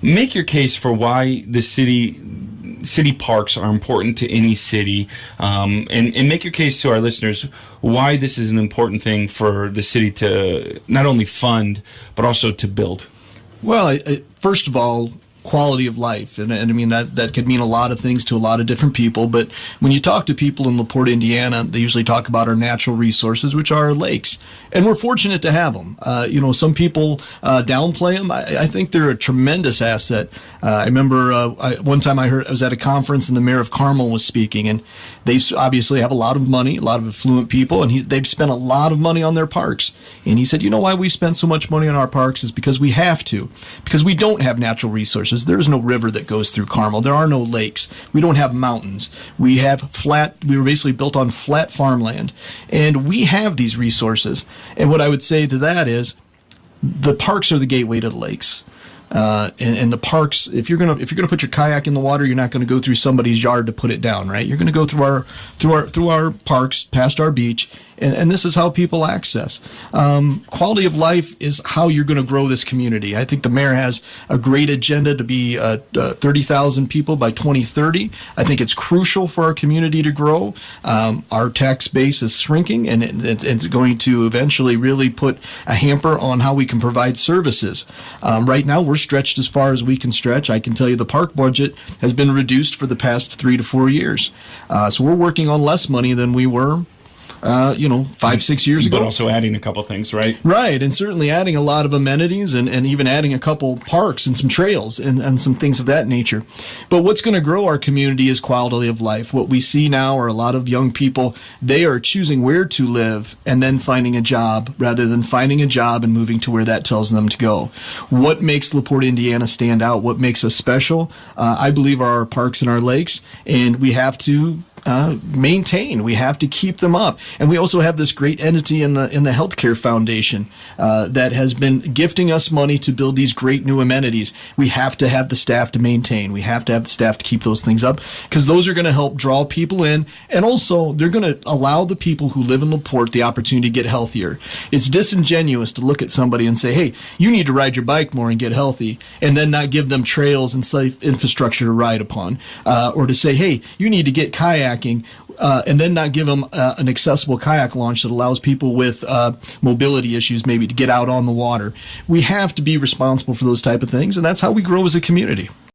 make your case for why the city parks are important to any city, and make your case to our listeners why this is an important thing for the city to not only fund but also to build. Well, first of all, quality of life. And I mean, that could mean a lot of things to a lot of different people. But when you talk to people in LaPorte, Indiana, they usually talk about our natural resources, which are our lakes. And we're fortunate to have them. Some people downplay them. I think they're a tremendous asset. I remember one time I was at a conference and the mayor of Carmel was speaking, and they obviously have a lot of money, a lot of affluent people, and they've spent a lot of money on their parks. And he said, you know why we spend so much money on our parks is because we have to, because we don't have natural resources. There's no river that goes through Carmel. There are no lakes. We don't have mountains. We were basically built on flat farmland, and we have these resources. And what I would say to that is the parks are the gateway to the lakes. And the parks, if you're gonna put your kayak in the water, you're not gonna go through somebody's yard to put it down, right? You're gonna go through our parks, past our beach, and this is how people access. Quality of life is how you're gonna grow this community. I think the mayor has a great agenda to be 30,000 people by 2030. I think it's crucial for our community to grow. Our tax base is shrinking, and it's going to eventually really put a hamper on how we can provide services. Right now, we're stretched as far as we can stretch. I can tell you the park budget has been reduced for the past 3 to 4 years. So we're working on less money than we were 5-6 years ago. But also adding a couple things, right? Right, and certainly adding a lot of amenities and even adding a couple parks and some trails and some things of that nature. But what's going to grow our community is quality of life. What we see now are a lot of young people, they are choosing where to live and then finding a job rather than finding a job and moving to where that tells them to go. What makes LaPorte, Indiana stand out, what makes us special, I believe are our parks and our lakes, and we have to maintain. We have to keep them up. And we also have this great entity in the Healthcare Foundation that has been gifting us money to build these great new amenities. We have to have the staff to maintain. We have to have the staff to keep those things up, because those are going to help draw people in, and also they're going to allow the people who live in LaPorte the opportunity to get healthier. It's disingenuous to look at somebody and say, hey, you need to ride your bike more and get healthy, and then not give them trails and safe infrastructure to ride upon, or to say, hey, you need to get kayaking, and then not give them an accessible kayak launch that allows people with mobility issues maybe to get out on the water. We have to be responsible for those type of things, and that's how we grow as a community.